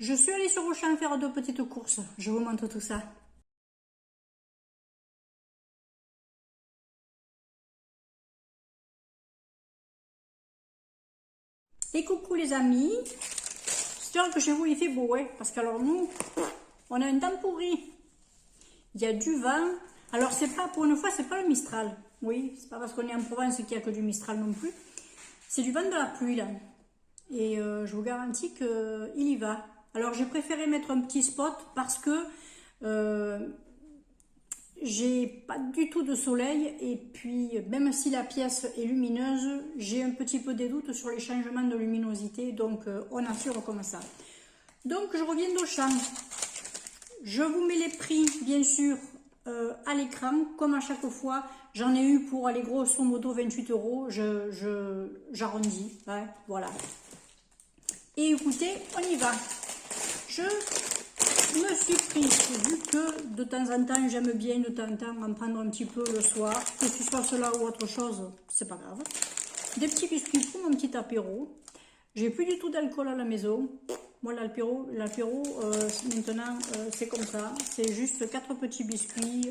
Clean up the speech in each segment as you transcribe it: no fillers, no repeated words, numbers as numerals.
Je suis allée sur Auchan faire 2 petites courses. Je vous montre tout ça. Et coucou les amis. J'espère que chez vous il fait beau, ouais. Parce qu'alors nous, on a un temps pourri. Il y a du vent. Alors c'est pas, pour une fois, c'est pas le Mistral. Oui, c'est pas parce qu'on est en Provence qu'il n'y a que du Mistral non plus. C'est du vent de la pluie là. Et je vous garantis qu'il y va. Alors j'ai préféré mettre un petit spot parce que j'ai pas du tout de soleil. Et puis même si la pièce est lumineuse, j'ai un petit peu des doutes sur les changements de luminosité. Donc on assure comme ça. Donc je reviens d'Auchan. Je vous mets les prix bien sûr à l'écran. Comme à chaque fois, j'en ai eu pour aller grosso modo 28 €. J'arrondis. Ouais, voilà. Et écoutez, on y va. Je me suis pris, vu que de temps en temps, j'aime bien de temps en temps en prendre un petit peu le soir, que ce soit cela ou autre chose, c'est pas grave. Des petits biscuits pour mon petit apéro. J'ai plus du tout d'alcool à la maison. Moi, l'apéro, maintenant, c'est comme ça. C'est juste 4 petits biscuits,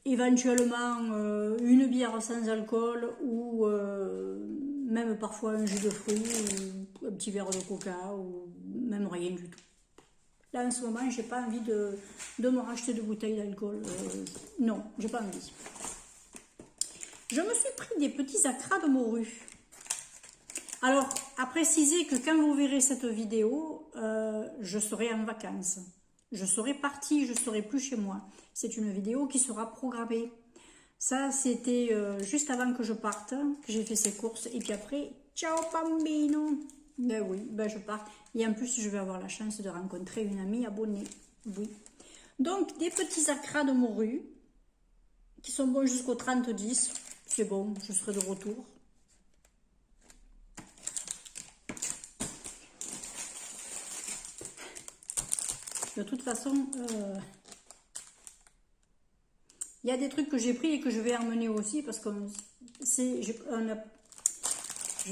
éventuellement une bière sans alcool ou même parfois un jus de fruits ou un petit verre de coca ou même rien du tout. Là en ce moment j'ai pas envie de me racheter de bouteilles d'alcool, non, j'ai pas envie. Je me suis pris des petits acras de morue. Alors à préciser que quand vous verrez cette vidéo, je serai en vacances. Je serai partie, je serai plus chez moi. C'est une vidéo qui sera programmée. Ça, c'était juste avant que je parte, que j'ai fait ces courses. Et puis après, ciao bambino. Ben oui, ben je pars. Et en plus, je vais avoir la chance de rencontrer une amie abonnée. Oui. Donc, des petits acras de morue qui sont bons jusqu'au 30-10. C'est bon, je serai de retour. De toute façon, il y a des trucs que j'ai pris et que je vais emmener aussi parce que je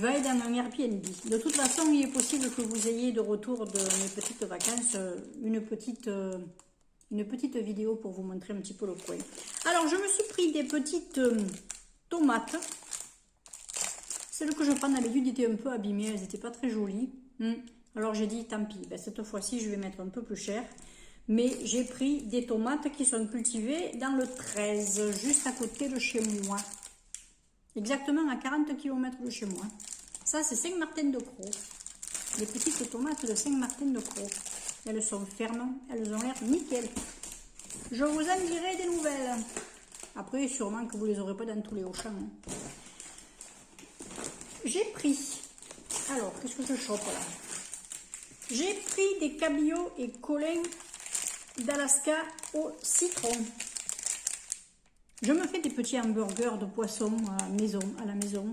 vais aller dans un Airbnb. De toute façon, il est possible que vous ayez de retour de mes petites vacances une petite vidéo pour vous montrer un petit peu le coin. Alors, je me suis pris des petites tomates. Celles que je prends d'habitude étaient un peu abîmées, elles n'étaient pas très jolies. Alors j'ai dit, tant pis, ben, cette fois-ci, je vais mettre un peu plus cher. Mais j'ai pris des tomates qui sont cultivées dans le 13, juste à côté de chez moi. Exactement à 40 km de chez moi. Ça, c'est Saint-Martin-de-Croix. Les petites tomates de Saint-Martin-de-Croix. Elles sont fermes, elles ont l'air nickel. Je vous en dirai des nouvelles. Après, sûrement que vous ne les aurez pas dans tous les Auchan. J'ai pris... Alors, qu'est-ce que je chope là? J'ai pris des cabillaud et colins d'Alaska au citron. Je me fais des petits hamburgers de poisson à la maison.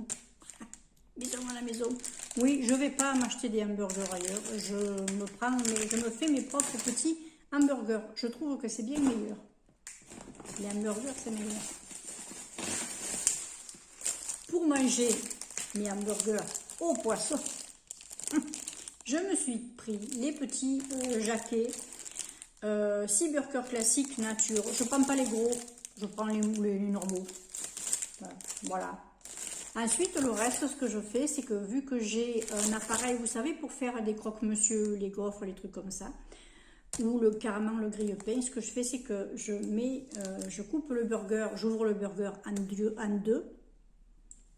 Oui, je ne vais pas m'acheter des hamburgers ailleurs. Je me fais mes propres petits hamburgers. Je trouve que c'est bien meilleur. Les hamburgers, c'est meilleur. Pour manger mes hamburgers au poisson, je me suis pris les petits jaquets 6 burgers classiques nature. Je ne prends pas les gros, je prends les normaux. Voilà. Ensuite, le reste, ce que je fais, c'est que vu que j'ai un appareil, vous savez, pour faire des croque-monsieur, les gaufres, les trucs comme ça, ou carrément le grille-pain, ce que je fais, c'est que je coupe le burger, j'ouvre le burger en deux,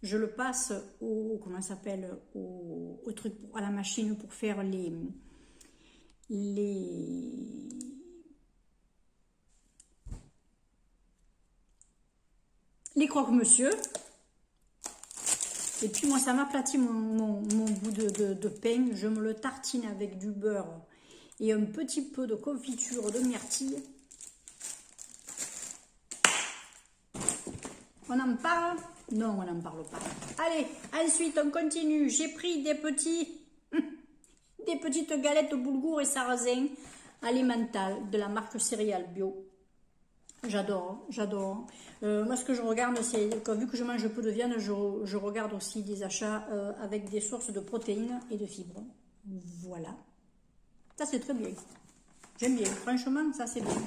je le passe comment ça s'appelle, au truc, à la machine pour faire les croque-monsieur. Et puis moi, ça m'aplatit mon bout de pain. Je me le tartine avec du beurre et un petit peu de confiture de myrtille. On en parle? Non, on n'en parle pas. Allez, ensuite, on continue. J'ai pris des petites galettes boulgour et sarrasin alimentales de la marque Céréales Bio. J'adore, j'adore. Moi, ce que je regarde, c'est que vu que je mange peu de viande, je regarde aussi des achats avec des sources de protéines et de fibres. Voilà. Ça, c'est très bien. J'aime bien. Franchement, ça, c'est bien.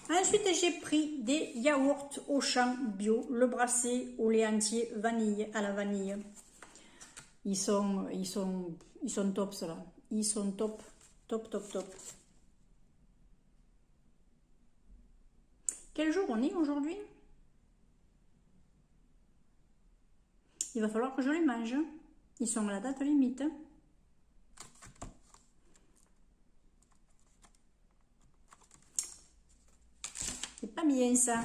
Ensuite, j'ai pris des yaourts Auchan bio, le brassé au lait entier vanille, à la vanille. Ils sont top, ceux-là. Ils sont top, top, top, top. Quel jour on est aujourd'hui? Il va falloir que je les mange. Ils sont à la date limite. C'est pas bien ça.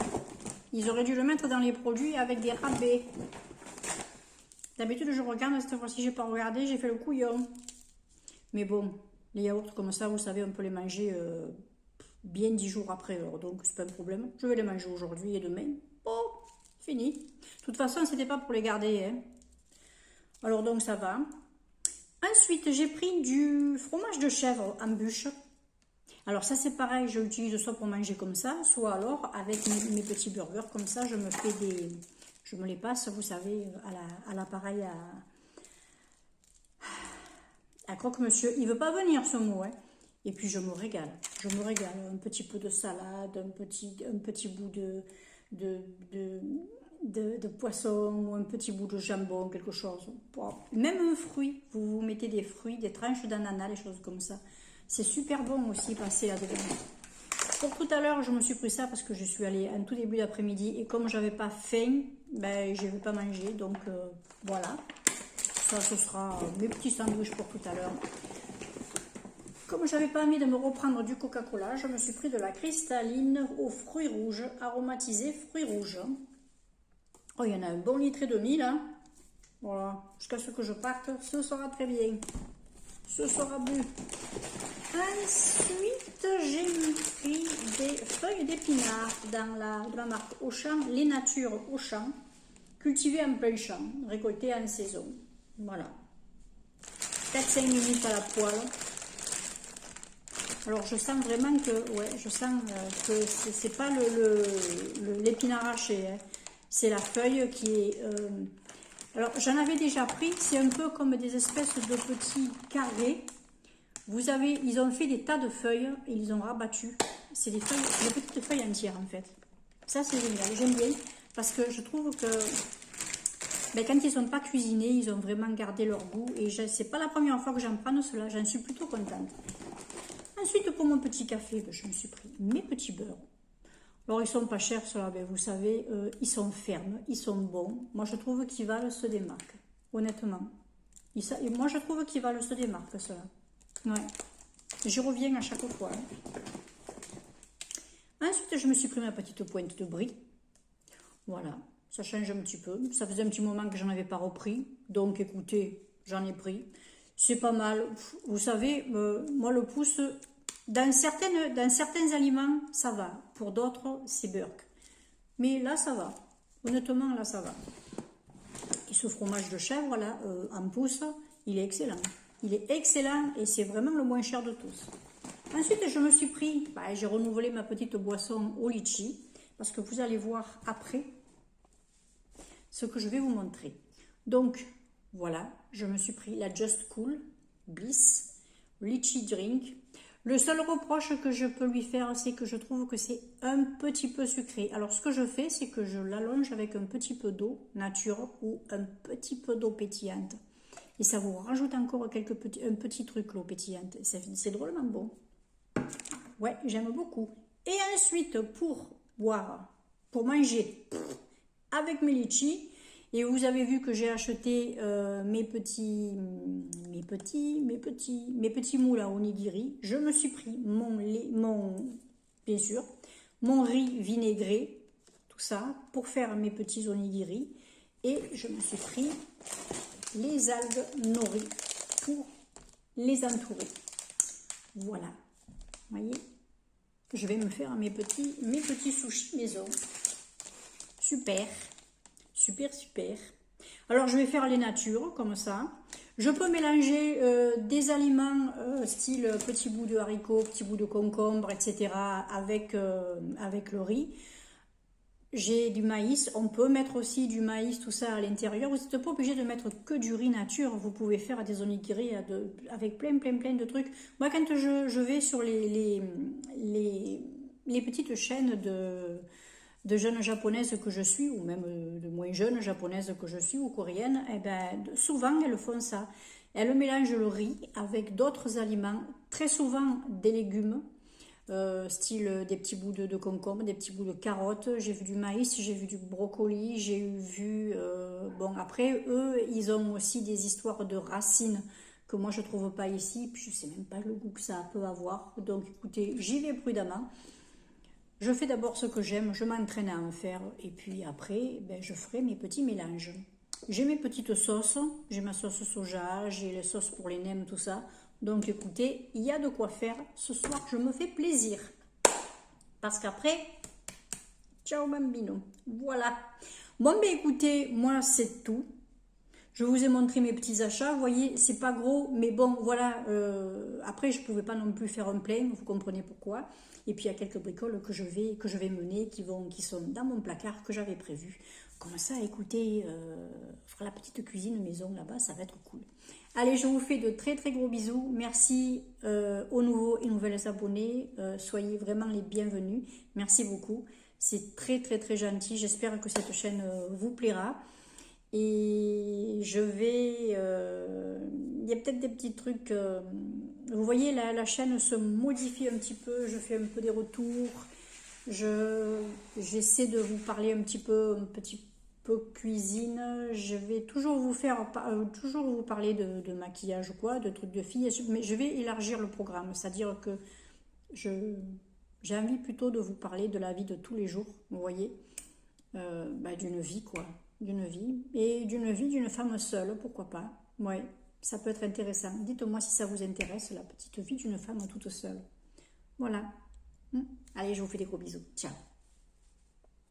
Ils auraient dû le mettre dans les produits avec des rabais. D'habitude, je regarde. Cette fois-ci, j'ai pas regardé. J'ai fait le couillon. Mais bon, les yaourts comme ça, vous savez, on peut les manger bien 10 jours après. Donc, c'est pas un problème. Je vais les manger aujourd'hui et demain. Bon, fini. De toute façon, c'était pas pour les garder. Hein. Alors, donc, ça va. Ensuite, j'ai pris du fromage de chèvre en bûche. Alors ça c'est pareil, je l'utilise soit pour manger comme ça, soit alors avec mes petits burgers comme ça, je me les passe, vous savez, à l'appareil à croque-monsieur. Il veut pas venir ce mot, hein. Et puis je me régale, un petit peu de salade, un petit bout de poisson ou un petit bout de jambon, quelque chose. Même un fruit, vous mettez des fruits, des tranches d'ananas, des choses comme ça. C'est super bon aussi passer là-dedans. Pour tout à l'heure, je me suis pris ça parce que je suis allée en tout début d'après-midi et comme j'avais pas faim, ben je vais pas manger. Donc voilà. Ça, ce sera mes petits sandwichs pour tout à l'heure. Comme j'avais pas envie de me reprendre du Coca-Cola, je me suis pris de la cristalline aux fruits rouges, aromatisée fruits rouges. Oh, il y en a un bon litre et demi là. Voilà. Jusqu'à ce que je parte, ce sera très bien. Ce sera bu. Ensuite, j'ai pris des feuilles d'épinards dans la marque Auchan, les natures Auchan, cultivées en plein champ, récoltées en saison. Voilà. 4-5 minutes à la poêle. Alors je sens vraiment que, ouais, je sens que c'est pas l'épinard haché, hein. C'est la feuille qui est... alors j'en avais déjà pris, c'est un peu comme des espèces de petits carrés. Vous avez, ils ont fait des tas de feuilles et ils ont rabattu. C'est des feuilles, des petites feuilles entières en fait. Ça c'est génial, j'aime bien parce que je trouve que ben, quand ils ne sont pas cuisinés, ils ont vraiment gardé leur goût et c'est pas la première fois que j'en prends cela, j'en suis plutôt contente. Ensuite pour mon petit café, ben, je me suis pris mes petits beurres. Alors ils sont pas chers ceux-là, ben, vous savez, ils sont fermes, ils sont bons. Moi je trouve qu'ils valent ceux des marques, honnêtement. Moi je trouve qu'ils valent ceux des marques ceux-là. Ouais, j'y reviens à chaque fois. Ensuite, je me suis pris ma petite pointe de brie. Voilà, ça change un petit peu. Ça faisait un petit moment que j'en avais pas repris. Donc, écoutez, j'en ai pris. C'est pas mal. Vous savez, moi, le pouce, dans certains aliments, ça va. Pour d'autres, c'est burk. Mais là, ça va. Honnêtement, là, ça va. Et ce fromage de chèvre, là, en pouce, il est excellent. Il est excellent et c'est vraiment le moins cher de tous. Ensuite, je me suis pris, j'ai renouvelé ma petite boisson au litchi parce que vous allez voir après ce que je vais vous montrer. Donc, voilà, je me suis pris la Just Cool Bliss Litchi Drink. Le seul reproche que je peux lui faire, c'est que je trouve que c'est un petit peu sucré. Alors, ce que je fais, c'est que je l'allonge avec un petit peu d'eau nature ou un petit peu d'eau pétillante. Et ça vous rajoute encore un petit truc, l'eau pétillante. C'est drôlement bon. Ouais, j'aime beaucoup. Et ensuite, pour boire, pour manger avec mes litchis, et vous avez vu que j'ai acheté mes petits moules à onigiri. Je me suis pris bien sûr, mon riz vinaigré, tout ça, pour faire mes petits onigiri. Et je me suis pris les algues nori pour les entourer. Voilà. Vous voyez, je vais me faire mes petits sushis maison. Super. Super, super. Alors, je vais faire les natures, comme ça. Je peux mélanger des aliments style petit bout de haricots, petit bout de concombre, etc. avec le riz. j'ai du maïs. On peut mettre aussi du maïs, tout ça à l'intérieur. Vous n'êtes pas obligé de mettre que du riz nature. Vous pouvez faire des onigiri avec plein de trucs. Moi, quand je vais sur les petites chaînes de jeunes japonaises que je suis, ou même de moins jeunes japonaises que je suis, ou coréennes, eh ben, souvent elles font ça. Elles mélangent le riz avec d'autres aliments, très souvent des légumes, style des petits bouts de concombre, des petits bouts de carottes. J'ai vu du maïs, j'ai vu du brocoli, j'ai vu... bon, après, eux, ils ont aussi des histoires de racines que moi je trouve pas ici, puis je sais même pas le goût que ça peut avoir. Donc écoutez, j'y vais prudemment. Je fais d'abord ce que j'aime, je m'entraîne à en faire, et puis après, ben, je ferai mes petits mélanges. J'ai mes petites sauces, j'ai ma sauce soja, j'ai les sauces pour les nems, tout ça. Donc écoutez, il y a de quoi faire. Ce soir, je me fais plaisir. Parce qu'après, ciao bambino. Voilà. Bon, ben écoutez, moi c'est tout. Je vous ai montré mes petits achats, vous voyez, c'est pas gros, mais bon, voilà, après je pouvais pas non plus faire un plein, vous comprenez pourquoi. Et puis il y a quelques bricoles que je vais mener, qui sont dans mon placard, que j'avais prévu. Comme ça, écoutez, faire la petite cuisine maison là-bas, ça va être cool. Allez, je vous fais de très gros bisous. Merci aux nouveaux et nouvelles abonnés. Soyez vraiment les bienvenus. Merci beaucoup. C'est très gentil. J'espère que cette chaîne vous plaira. Et je vais... il y a peut-être des petits trucs... vous voyez, la chaîne se modifie un petit peu. Je fais un peu des retours. J'essaie de vous parler un petit peu cuisine. Je vais toujours toujours vous parler de maquillage ou quoi, de trucs de filles. Mais je vais élargir le programme. C'est-à-dire que j'ai envie plutôt de vous parler de la vie de tous les jours. Vous voyez, d'une vie, quoi. D'une vie, et d'une vie d'une femme seule, pourquoi pas. Ouais, ça peut être intéressant. Dites-moi si ça vous intéresse, la petite vie d'une femme toute seule. Voilà. Allez, je vous fais des gros bisous. Ciao.